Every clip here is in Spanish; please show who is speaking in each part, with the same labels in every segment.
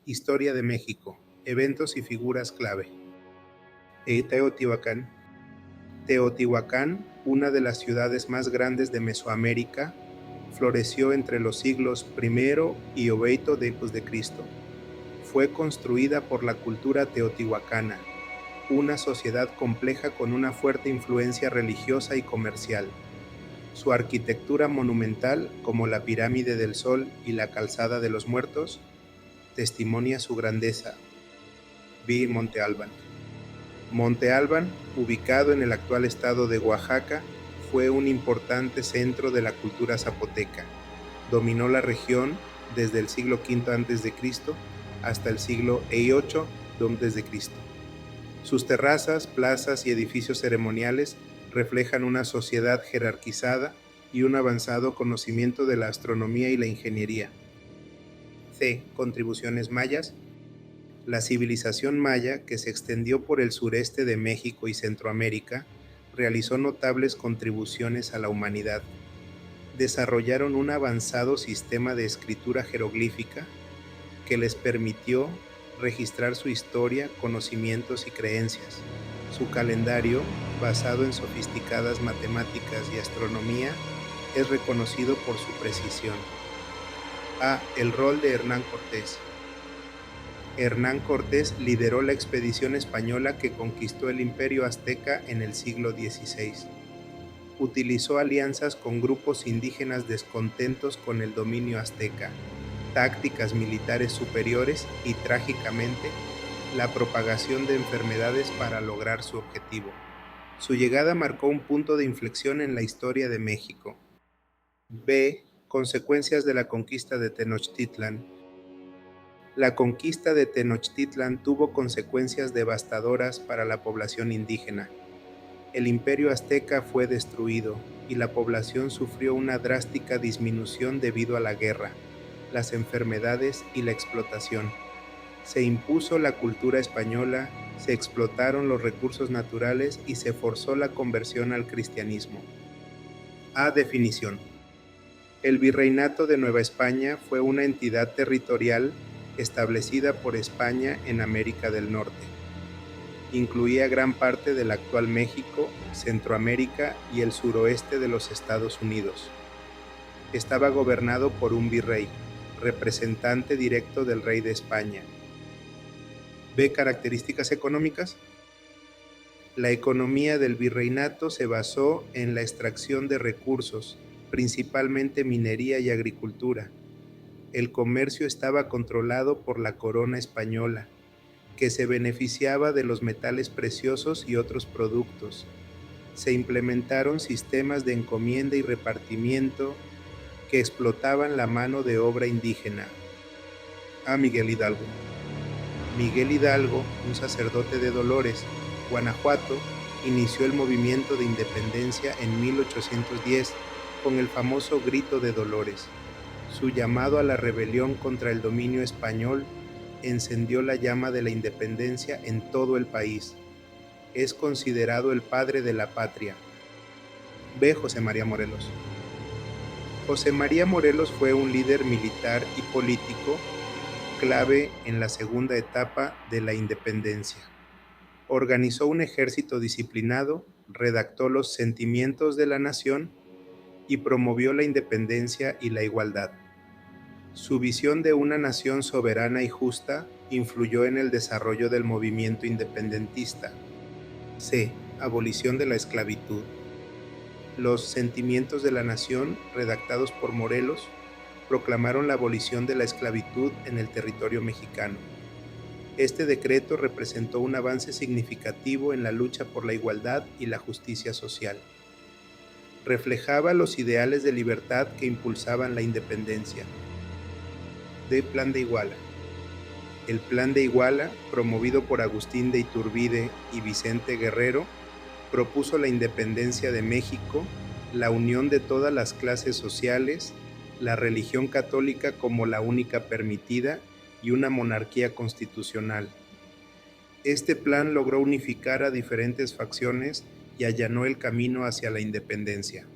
Speaker 1: Historia de México. Eventos y figuras clave. Teotihuacán. Teotihuacán, una de las ciudades más grandes de Mesoamérica, floreció entre los siglos I y VIII de Cristo. Fue construida por la cultura teotihuacana, una sociedad compleja con una fuerte influencia religiosa y comercial. Su arquitectura monumental, como la Pirámide del Sol y la Calzada de los Muertos, testimonia su grandeza. Vi Monte Albán. Monte Albán, ubicado en el actual estado de Oaxaca, fue un importante centro de la cultura zapoteca. Dominó la región desde el siglo V a.C. hasta el siglo VIII a.C. Sus terrazas, plazas y edificios ceremoniales reflejan una sociedad jerarquizada y un avanzado conocimiento de la astronomía y la ingeniería. C. Contribuciones mayas. La civilización maya, que se extendió por el sureste de México y Centroamérica, realizó notables contribuciones a la humanidad. Desarrollaron un avanzado sistema de escritura jeroglífica que les permitió registrar su historia, conocimientos y creencias. Su calendario, basado en sofisticadas matemáticas y astronomía, es reconocido por su precisión. A. El rol de Hernán Cortés. Hernán Cortés lideró la expedición española que conquistó el Imperio Azteca en el siglo XVI. Utilizó alianzas con grupos indígenas descontentos con el dominio azteca, tácticas militares superiores y, trágicamente, la propagación de enfermedades para lograr su objetivo. Su llegada marcó un punto de inflexión en la historia de México. B. Consecuencias de la conquista de Tenochtitlan. La conquista de Tenochtitlan tuvo consecuencias devastadoras para la población indígena. El imperio azteca fue destruido y la población sufrió una drástica disminución debido a la guerra, las enfermedades y la explotación. Se impuso la cultura española, se explotaron los recursos naturales y se forzó la conversión al cristianismo. A. Definición. El Virreinato de Nueva España fue una entidad territorial establecida por España en América del Norte. Incluía gran parte del actual México, Centroamérica y el suroeste de los Estados Unidos. Estaba gobernado por un virrey, representante directo del rey de España. B. Características económicas. La economía del virreinato se basó en la extracción de recursos, principalmente minería y agricultura. El comercio estaba controlado por la corona española, que se beneficiaba de los metales preciosos y otros productos. Se implementaron sistemas de encomienda y repartimiento que explotaban la mano de obra indígena. A. Miguel Hidalgo. Miguel Hidalgo, un sacerdote de Dolores, Guanajuato, inició el movimiento de independencia en 1810 con el famoso Grito de Dolores. Su llamado a la rebelión contra el dominio español encendió la llama de la independencia en todo el país. Es considerado el padre de la patria. B. José María Morelos. José María Morelos fue un líder militar y político clave en la segunda etapa de la independencia. Organizó un ejército disciplinado, redactó los sentimientos de la nación y promovió la independencia y la igualdad. Su visión de una nación soberana y justa influyó en el desarrollo del movimiento independentista. C. Abolición de la esclavitud. Los sentimientos de la nación, redactados por Morelos, proclamaron la abolición de la esclavitud en el territorio mexicano. Este decreto representó un avance significativo en la lucha por la igualdad y la justicia social. Reflejaba los ideales de libertad que impulsaban la independencia. D. Plan de Iguala. El Plan de Iguala, promovido por Agustín de Iturbide y Vicente Guerrero, propuso la independencia de México, la unión de todas las clases sociales, la religión católica como la única permitida y una monarquía constitucional. Este plan logró unificar a diferentes facciones y allanó el camino hacia la independencia.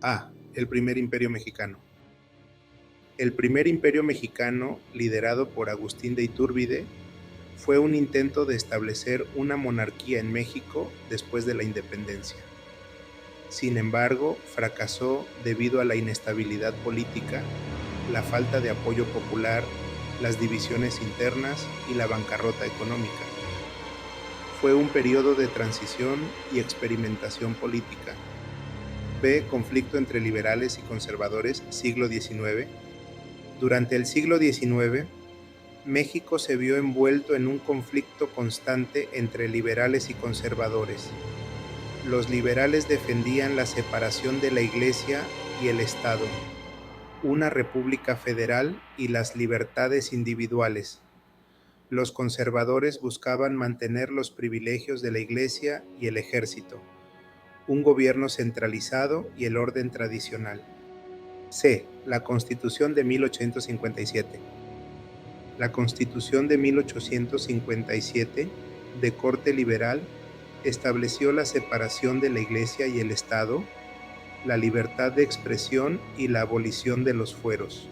Speaker 1: A. El primer imperio mexicano. El primer imperio mexicano, liderado por Agustín de Iturbide, fue un intento de establecer una monarquía en México después de la independencia. Sin embargo, fracasó debido a la inestabilidad política, la falta de apoyo popular, las divisiones internas y la bancarrota económica. Fue un periodo de transición y experimentación política. Ve conflicto entre liberales y conservadores, siglo XIX. Durante el siglo XIX, México se vio envuelto en un conflicto constante entre liberales y conservadores. Los liberales defendían la separación de la Iglesia y el Estado, una república federal y las libertades individuales. Los conservadores buscaban mantener los privilegios de la Iglesia y el ejército, un gobierno centralizado y el orden tradicional. C. La Constitución de 1857. La Constitución de 1857, de corte liberal, estableció la separación de la Iglesia y el Estado, la libertad de expresión y la abolición de los fueros.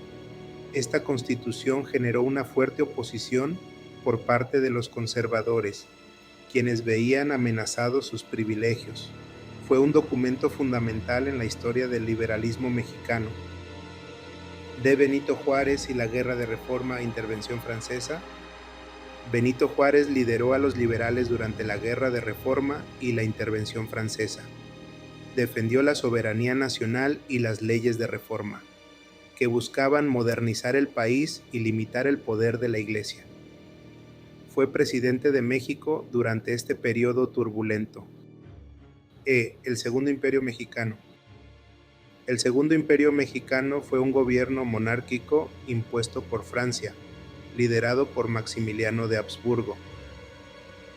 Speaker 1: Esta Constitución generó una fuerte oposición por parte de los conservadores, quienes veían amenazados sus privilegios. Fue un documento fundamental en la historia del liberalismo mexicano. De Benito Juárez y la Guerra de Reforma e Intervención Francesa. Benito Juárez lideró a los liberales durante la Guerra de Reforma y la Intervención Francesa. Defendió la soberanía nacional y las leyes de reforma, que buscaban modernizar el país y limitar el poder de la Iglesia. Fue presidente de México durante este periodo turbulento. El Segundo Imperio Mexicano. El Segundo Imperio Mexicano fue un gobierno monárquico impuesto por Francia, liderado por Maximiliano de Habsburgo.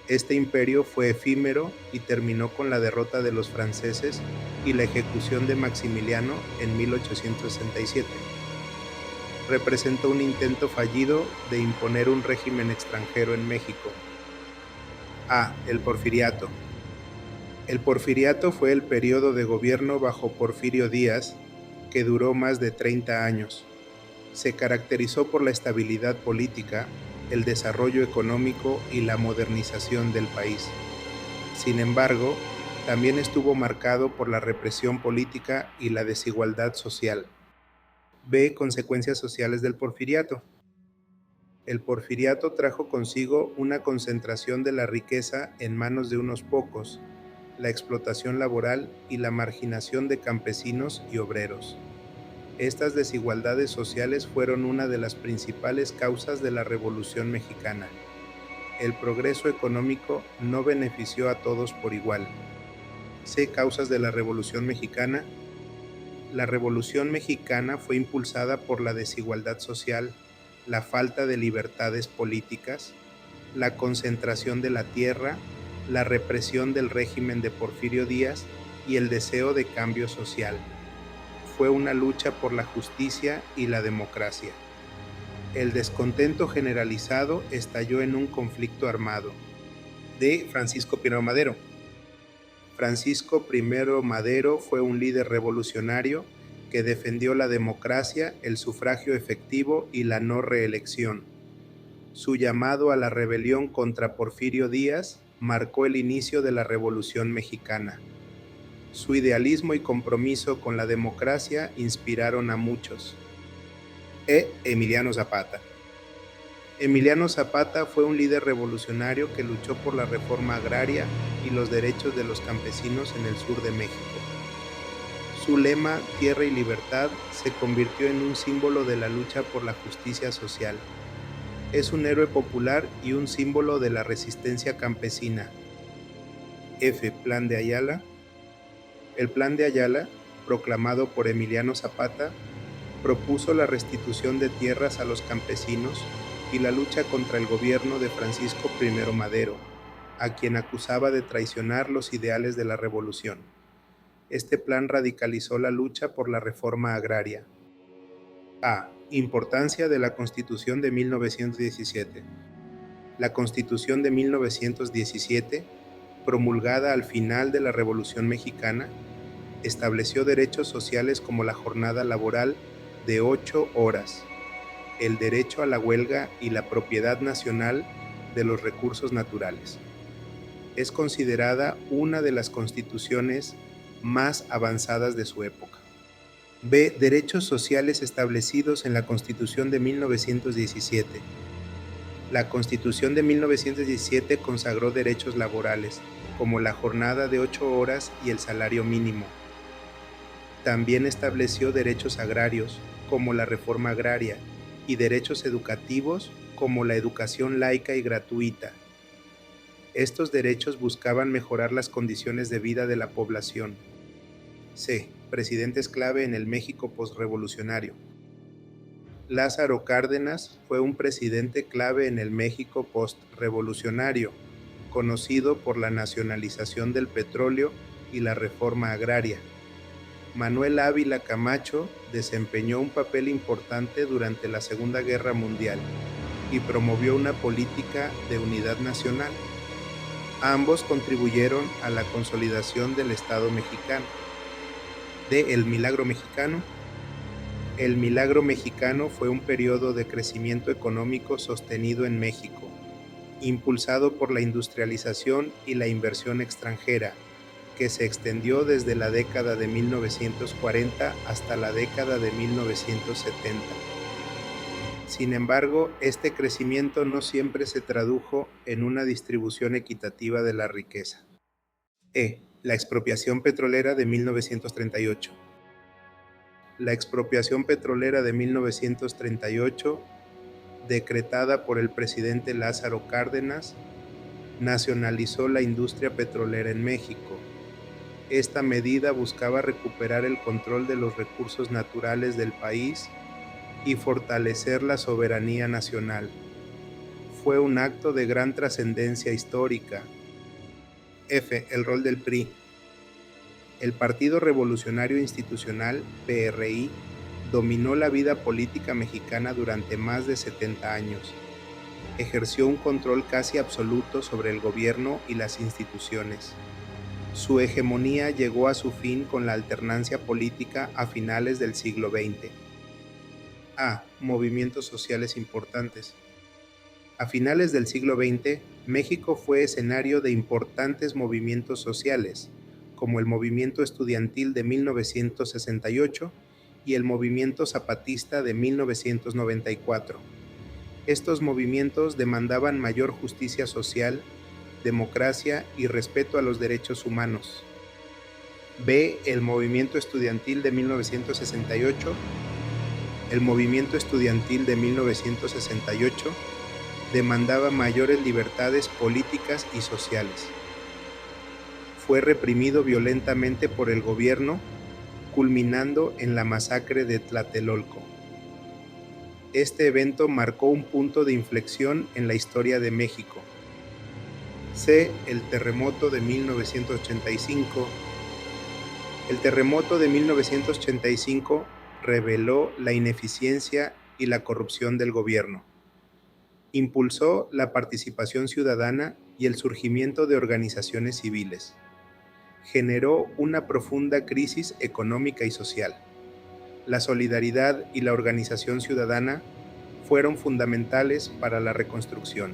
Speaker 1: Este imperio fue efímero y terminó con la derrota de los franceses y la ejecución de Maximiliano en 1867. Representó un intento fallido de imponer un régimen extranjero en México. El Porfiriato. El Porfiriato fue el periodo de gobierno bajo Porfirio Díaz, que duró más de 30 años. Se caracterizó por la estabilidad política, el desarrollo económico y la modernización del país. Sin embargo, también estuvo marcado por la represión política y la desigualdad social. Ve consecuencias sociales del Porfiriato. El Porfiriato trajo consigo una concentración de la riqueza en manos de unos pocos, la explotación laboral y la marginación de campesinos y obreros. Estas desigualdades sociales fueron una de las principales causas de la Revolución Mexicana. El progreso económico no benefició a todos por igual. C. Causas de la Revolución Mexicana. La Revolución Mexicana fue impulsada por la desigualdad social, la falta de libertades políticas, la concentración de la tierra, la represión del régimen de Porfirio Díaz y el deseo de cambio social. Fue una lucha por la justicia y la democracia. El descontento generalizado estalló en un conflicto armado. De Francisco I. Madero. Francisco I. Madero fue un líder revolucionario que defendió la democracia, el sufragio efectivo y la no reelección. Su llamado a la rebelión contra Porfirio Díaz marcó el inicio de la Revolución Mexicana. Su idealismo y compromiso con la democracia inspiraron a muchos. Emiliano Zapata. Emiliano Zapata fue un líder revolucionario que luchó por la reforma agraria y los derechos de los campesinos en el sur de México. Su lema, Tierra y Libertad, se convirtió en un símbolo de la lucha por la justicia social. Es un héroe popular y un símbolo de la resistencia campesina. Plan de Ayala. El Plan de Ayala, proclamado por Emiliano Zapata, propuso la restitución de tierras a los campesinos y la lucha contra el gobierno de Francisco I. Madero, a quien acusaba de traicionar los ideales de la revolución. Este plan radicalizó la lucha por la reforma agraria. Importancia de la Constitución de 1917. La Constitución de 1917, promulgada al final de la Revolución Mexicana, estableció derechos sociales como la jornada laboral de 8 horas, el derecho a la huelga y la propiedad nacional de los recursos naturales. Es considerada una de las constituciones más avanzadas de su época. B. Derechos sociales establecidos en la Constitución de 1917. La Constitución de 1917 consagró derechos laborales, como la jornada de 8 horas y el salario mínimo. También estableció derechos agrarios, como la reforma agraria, y derechos educativos, como la educación laica y gratuita. Estos derechos buscaban mejorar las condiciones de vida de la población. C. Presidentes clave en el México postrevolucionario. Lázaro Cárdenas fue un presidente clave en el México postrevolucionario, conocido por la nacionalización del petróleo y la reforma agraria. Manuel Ávila Camacho desempeñó un papel importante durante la Segunda Guerra Mundial y promovió una política de unidad nacional. Ambos contribuyeron a la consolidación del Estado mexicano. D. El Milagro Mexicano. El Milagro Mexicano fue un periodo de crecimiento económico sostenido en México, impulsado por la industrialización y la inversión extranjera, que se extendió desde la década de 1940 hasta la década de 1970. Sin embargo, este crecimiento no siempre se tradujo en una distribución equitativa de la riqueza. E. La expropiación petrolera de 1938. La expropiación petrolera de 1938, decretada por el presidente Lázaro Cárdenas, nacionalizó la industria petrolera en México. Esta medida buscaba recuperar el control de los recursos naturales del país y fortalecer la soberanía nacional. Fue un acto de gran trascendencia histórica. F. El rol del PRI. El Partido Revolucionario Institucional, PRI, dominó la vida política mexicana durante más de 70 años. Ejerció un control casi absoluto sobre el gobierno y las instituciones. Su hegemonía llegó a su fin con la alternancia política a finales del siglo XX. A. Movimientos sociales importantes. A finales del siglo XX, México fue escenario de importantes movimientos sociales, como el movimiento estudiantil de 1968 y el movimiento zapatista de 1994. Estos movimientos demandaban mayor justicia social, democracia y respeto a los derechos humanos. B. El movimiento estudiantil de 1968. El movimiento estudiantil de 1968 demandaba mayores libertades políticas y sociales. Fue reprimido violentamente por el gobierno, culminando en la masacre de Tlatelolco. Este evento marcó un punto de inflexión en la historia de México. C. El terremoto de 1985. El terremoto de 1985 reveló la ineficiencia y la corrupción del gobierno. Impulsó la participación ciudadana y el surgimiento de organizaciones civiles. Generó una profunda crisis económica y social. La solidaridad y la organización ciudadana fueron fundamentales para la reconstrucción.